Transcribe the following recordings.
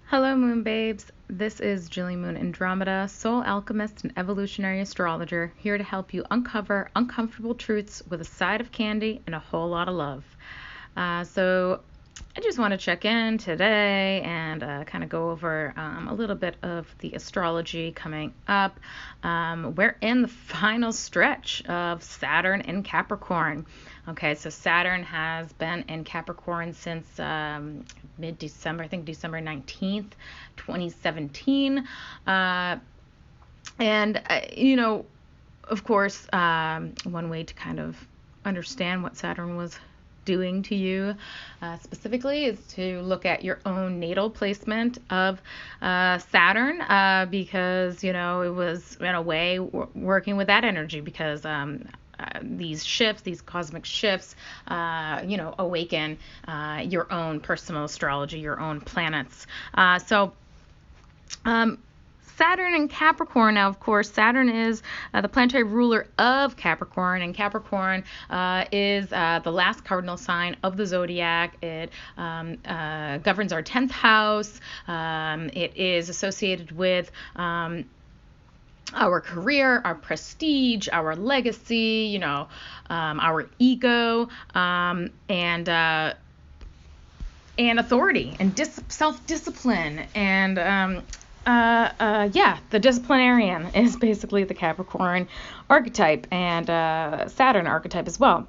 Hello, Moon Babes. This is Jilly Moon Andromeda, soul alchemist and evolutionary astrologer, here to help you uncover uncomfortable truths with a side of candy and a whole lot of love. So, I just want to check in today and kind of go over a little bit of the astrology coming up. We're in the final stretch of Saturn in Capricorn. Okay, so Saturn has been in Capricorn since mid-December, I think December 19th, 2017. Of course, one way to kind of understand what Saturn was doing to you specifically is to look at your own natal placement of Saturn, because it was in a way working with that energy, because these shifts, these cosmic shifts, awaken your own personal astrology, your own planets. Saturn in Capricorn. Now, of course, Saturn is the planetary ruler of Capricorn, and Capricorn is the last cardinal sign of the zodiac. It governs our 10th house. It is associated with our career, our prestige, our legacy, our ego, and authority and self-discipline, and the disciplinarian is basically the Capricorn archetype, and Saturn archetype as well.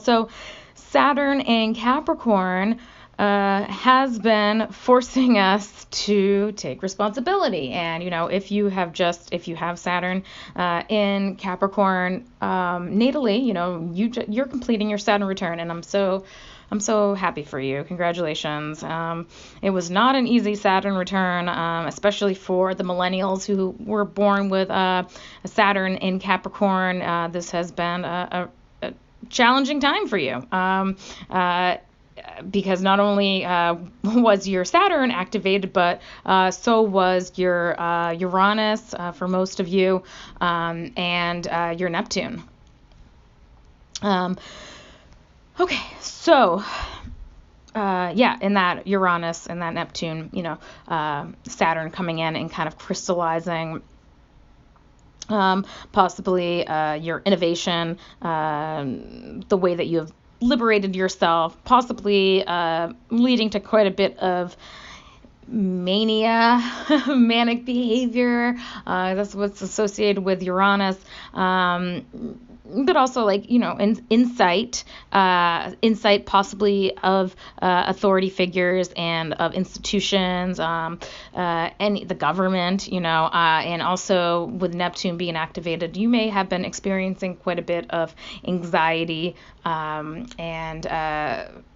So Saturn in Capricorn has been forcing us to take responsibility. And, if you have Saturn in Capricorn natally, you're completing your Saturn return, and I'm so happy for you. Congratulations. It was not an easy Saturn return, especially for the millennials who were born with a Saturn in Capricorn. This has been a challenging time for you. Because not only was your Saturn activated, but so was your Uranus for most of you, and your Neptune. Okay, so in that Uranus and that Neptune, Saturn coming in and kind of crystallizing possibly your innovation, the way that you have liberated yourself, possibly leading to quite a bit of manic behavior. That's what's associated with Uranus. But also insight possibly of authority figures and of institutions, and the government, and also with Neptune being activated, you may have been experiencing quite a bit of anxiety, and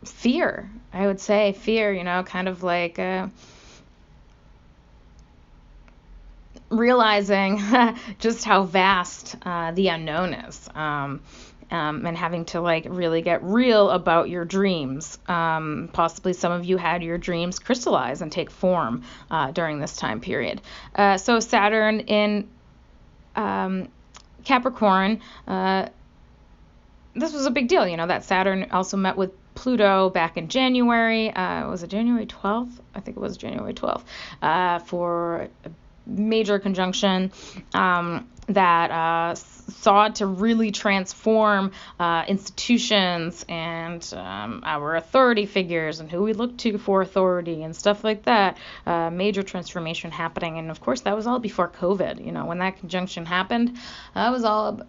fear. I would say fear, kind of like realizing just how vast the unknown is, and having to really get real about your dreams. Possibly some of you had your dreams crystallize and take form during this time period. So Saturn in Capricorn, this was a big deal. That Saturn also met with Pluto back in January. Was it January 12th? I think it was January 12th, for a major conjunction that sought to really transform institutions and our authority figures and who we look to for authority and stuff like that. Major transformation happening, and of course that was all before COVID. When that conjunction happened, that was all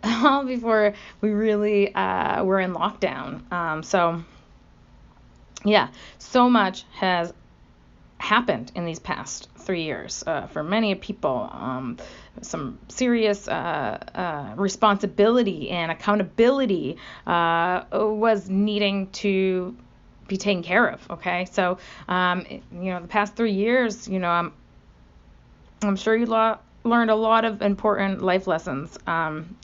before we really were in lockdown. So much has happened in these past 3 years for many people. Some serious responsibility and accountability was needing to be taken care of. Okay, so the past 3 years, I'm sure you learned a lot of important life lessons, and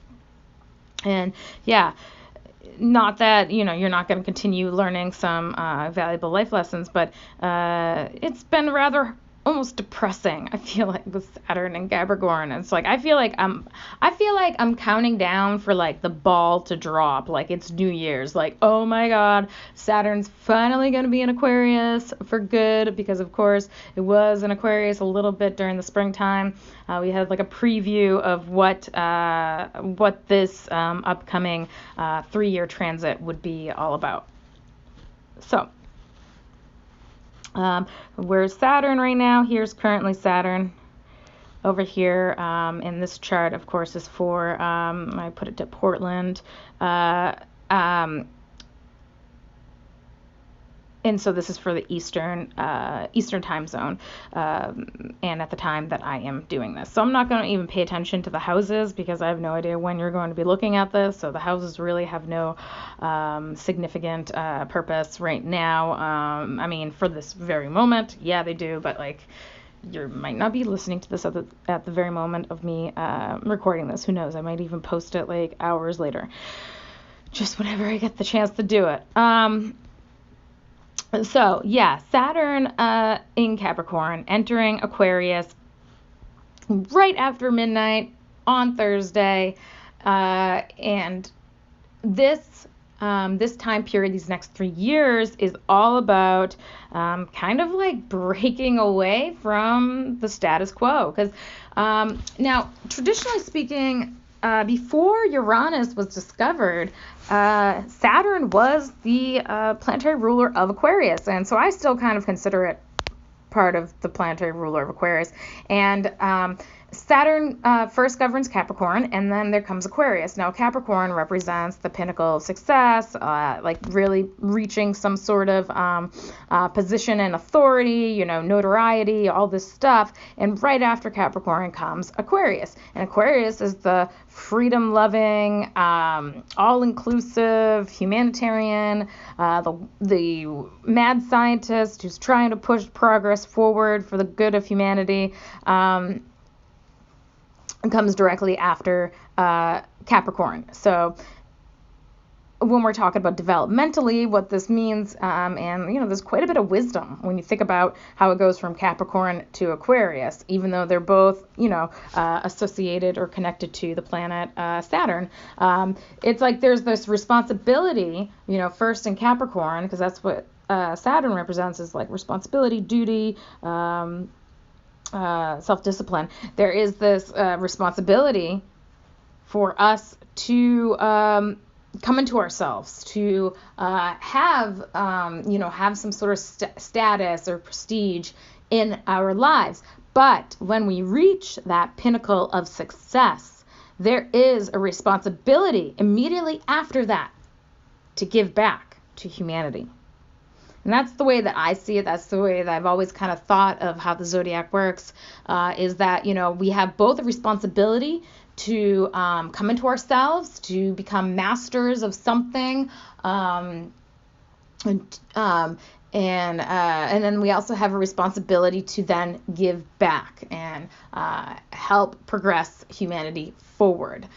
not that you're not going to continue learning some valuable life lessons, but it's been rather almost depressing. I feel like with Saturn and Capricorn, it's like I feel like I'm counting down for like the ball to drop, like it's New Year's, like oh my God, Saturn's finally going to be in Aquarius for good, because of course it was in Aquarius a little bit during the springtime. We had like a preview of what this upcoming 3-year transit would be all about. So where's Saturn right now? Here's currently Saturn. Over here in this chart, of course, is for, I put it to Portland. And so this is for the Eastern time zone, and at the time that I am doing this. So I'm not going to even pay attention to the houses, because I have no idea when you're going to be looking at this. So the houses really have no significant purpose right now. I mean, for this very moment, yeah, they do, but like you might not be listening to this at the very moment of me recording this. Who knows? I might even post it like hours later, just whenever I get the chance to do it. So, yeah, Saturn in Capricorn entering Aquarius right after midnight on Thursday. And this time period, these next 3 years, is all about kind of like breaking away from the status quo. Because now, traditionally speaking, before Uranus was discovered, Saturn was the planetary ruler of Aquarius, and so I still kind of consider it part of the planetary ruler of Aquarius. And Saturn first governs Capricorn, and then there comes Aquarius. Now, Capricorn represents the pinnacle of success, like really reaching some sort of position and authority, notoriety, all this stuff. And right after Capricorn comes Aquarius. And Aquarius is the freedom-loving, all-inclusive, humanitarian, the mad scientist who's trying to push progress forward for the good of humanity. Comes directly after Capricorn. So when we're talking about developmentally, what this means, and there's quite a bit of wisdom when you think about how it goes from Capricorn to Aquarius, even though they're both, associated or connected to the planet Saturn. It's like there's this responsibility, first in Capricorn, because that's what Saturn represents, is like responsibility, duty, self-discipline. There is this responsibility for us to come into ourselves, to have some sort of status or prestige in our lives. But when we reach that pinnacle of success, there is a responsibility immediately after that to give back to humanity. And that's the way that I see it. That's the way that I've always kind of thought of how the zodiac works, is that, we have both a responsibility to come into ourselves, to become masters of something, and then we also have a responsibility to then give back and help progress humanity forward.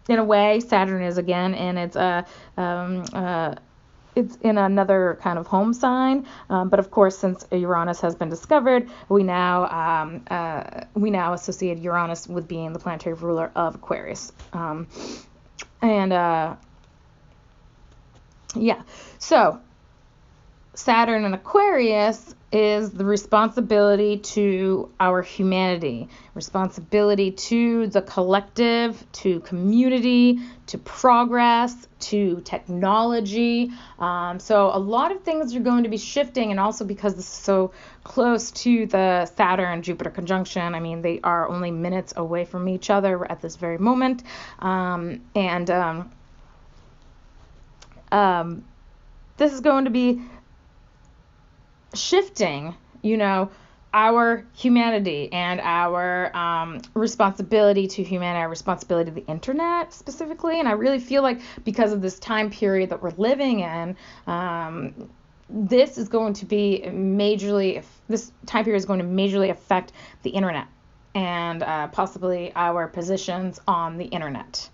In a way, Saturn is again, and it's in another kind of home sign. But of course, since Uranus has been discovered, we now associate Uranus with being the planetary ruler of Aquarius. So Saturn in Aquarius is the responsibility to our humanity, responsibility to the collective, to community, to progress, to technology. So a lot of things are going to be shifting, and also because this is so close to the Saturn-Jupiter conjunction, I mean, they are only minutes away from each other at this very moment. This is going to be shifting, our humanity and our responsibility to humanity, our responsibility to the internet specifically. And I really feel like because of this time period that we're living in, this time period is going to majorly affect the internet and possibly our positions on the internet.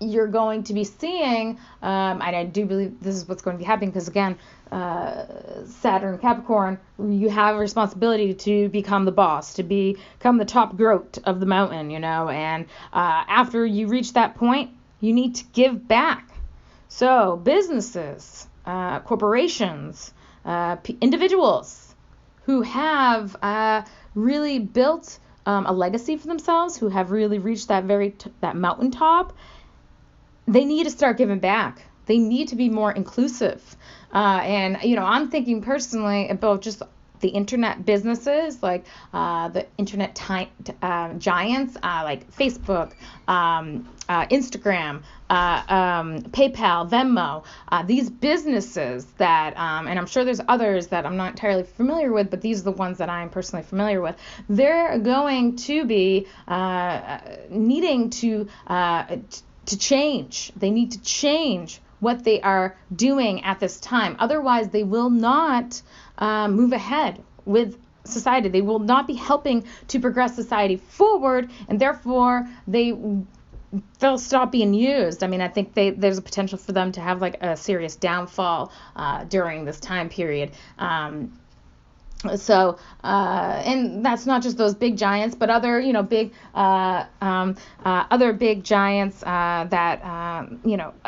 you're going to be seeing, and I do believe this is what's going to be happening, because again, Saturn, Capricorn, you have a responsibility to become the boss, to become the top goat of the mountain, and after you reach that point, you need to give back. So businesses, corporations, individuals who have really built a legacy for themselves, who have really reached that mountaintop, they need to start giving back. They need to be more inclusive. And I'm thinking personally about just the internet businesses, like the internet giants, like Facebook, Instagram, PayPal, Venmo, these businesses that, and I'm sure there's others that I'm not entirely familiar with, but these are the ones that I'm personally familiar with. They're going to be needing to change. They need to change what they are doing at this time. Otherwise, they will not move ahead with society. They will not be helping to progress society forward, and therefore they'll stop being used. I mean, I think there's a potential for them to have like a serious downfall during this time period. So, and that's not just those big giants, but other, big, other big giants that,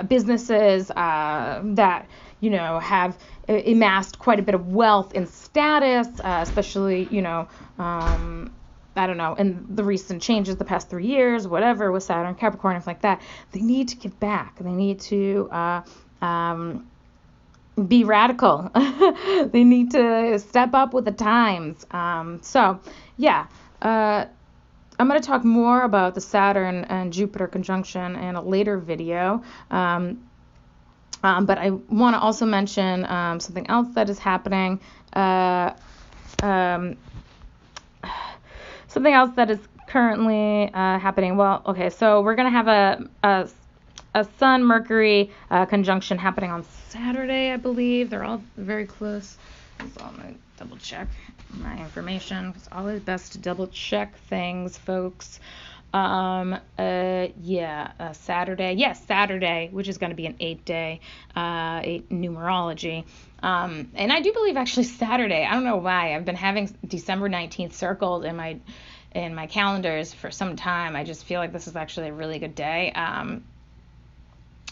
businesses that, have amassed quite a bit of wealth and status, especially, I don't know, in the recent changes the past 3 years, whatever, with Saturn, Capricorn, and like that. They need to give back. They need to be radical. They need to step up with the times. I'm going to talk more about the Saturn and Jupiter conjunction in a later video. But I want to also mention something else that is happening. Something else that is currently happening. Well, okay, so we're going to have a Sun-Mercury conjunction happening on Saturday, I believe. They're all very close. So I'm going to double check my information. It's always best to double check things, folks. Saturday. Yes, Saturday, which is going to be an 8-day, 8 numerology. And I do believe actually Saturday, I don't know why, I've been having December 19th circled in my calendars for some time. I just feel like this is actually a really good day.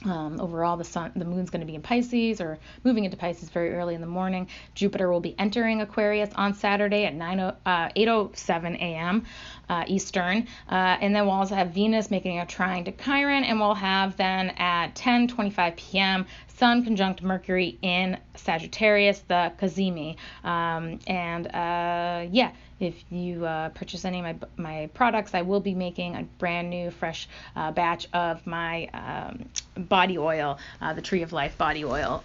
Overall, the moon's going to be in Pisces, or moving into Pisces very early in the morning. Jupiter will be entering Aquarius on Saturday at 8:07 a.m. Eastern, and then we'll also have Venus making a trine to Chiron, and we'll have then at 10:25 p.m. Sun conjunct Mercury in Sagittarius, the Cazimi. If you purchase any of my products, I will be making a brand new, fresh batch of my body oil, the Tree of Life body oil,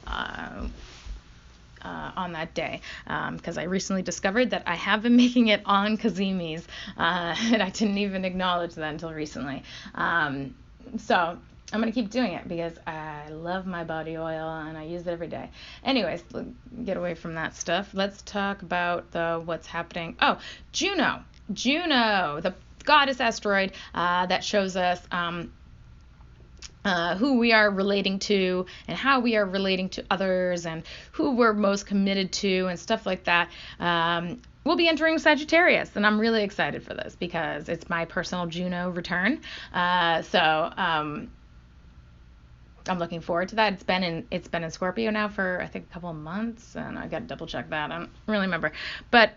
on that day, because I recently discovered that I have been making it on Cazimi's, and I didn't even acknowledge that until recently. So I'm going to keep doing it because I love my body oil and I use it every day. Anyways, get away from that stuff. Let's talk about what's happening. Oh, Juno, the goddess asteroid that shows us who we are relating to and how we are relating to others and who we're most committed to and stuff like that. We'll be entering Sagittarius, and I'm really excited for this because it's my personal Juno return. I'm looking forward to that. It's been in Scorpio now for I think a couple of months, and I got to double check that. I don't really remember. But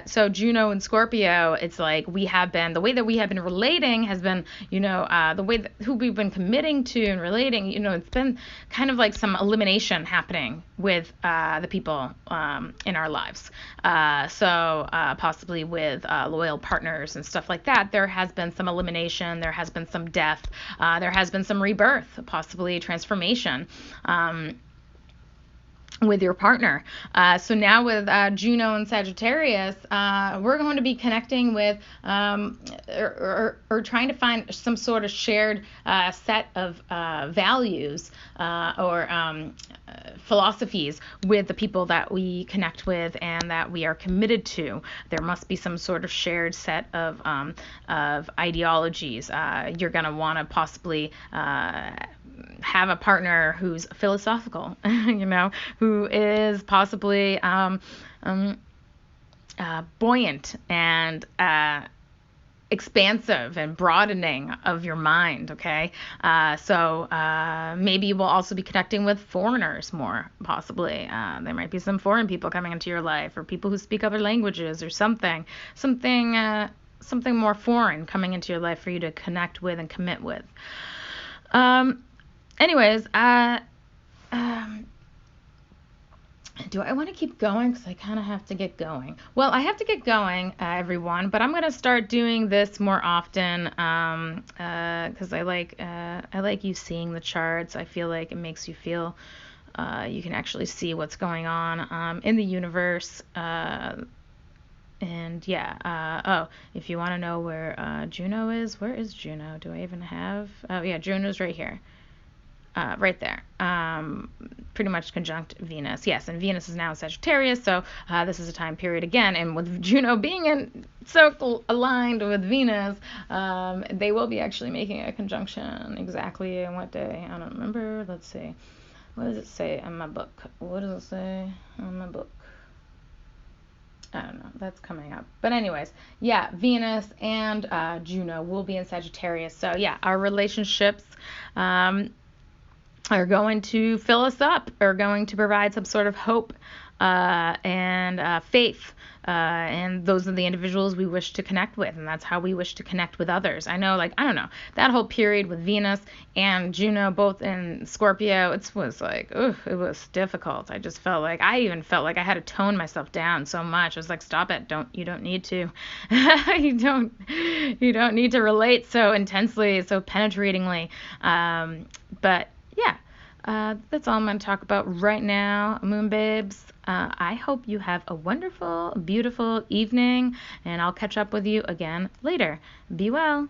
so Juno and Scorpio, it's like the way that we have been relating has been, the way that who we've been committing to and relating, it's been kind of like some elimination happening with the people in our lives. Possibly with loyal partners and stuff like that, there has been some elimination, there has been some death, there has been some rebirth, possibly transformation with your partner. So now with Juno and Sagittarius, we're going to be connecting with or trying to find some sort of shared set of values or philosophies with the people that we connect with and that we are committed to. There must be some sort of shared set of ideologies. You're going to want to possibly have a partner who's philosophical, who is possibly buoyant and expansive and broadening of your mind, okay? So maybe you will also be connecting with foreigners more, possibly. There might be some foreign people coming into your life, or people who speak other languages, or something more foreign coming into your life for you to connect with and commit with. Anyways, do I want to keep going? Because I kind of have to get going. Well, I have to get going, everyone, but I'm going to start doing this more often because I like you seeing the charts. I feel like it makes you feel you can actually see what's going on in the universe. And yeah, if you want to know where Juno is, where is Juno? Do I even have? Oh, yeah, Juno's right here. Right there. Pretty much conjunct Venus. Yes, and Venus is now in Sagittarius, so this is a time period again. And with Juno being so aligned with Venus, they will be actually making a conjunction exactly on what day? I don't remember. Let's see. What does it say on my book? What does it say on my book? I don't know. That's coming up. But anyways, yeah, Venus and Juno will be in Sagittarius. So yeah, our relationships are going to fill us up, are going to provide some sort of hope and faith. And those are the individuals we wish to connect with, and that's how we wish to connect with others. I know, I don't know, that whole period with Venus and Juno both in Scorpio, it was it was difficult. I just felt like, I even felt like I had to tone myself down so much. I was like, stop it, you don't need to. you don't need to relate so intensely, so penetratingly. But yeah, that's all I'm going to talk about right now, Moon Babes. I hope you have a wonderful, beautiful evening, and I'll catch up with you again later. Be well.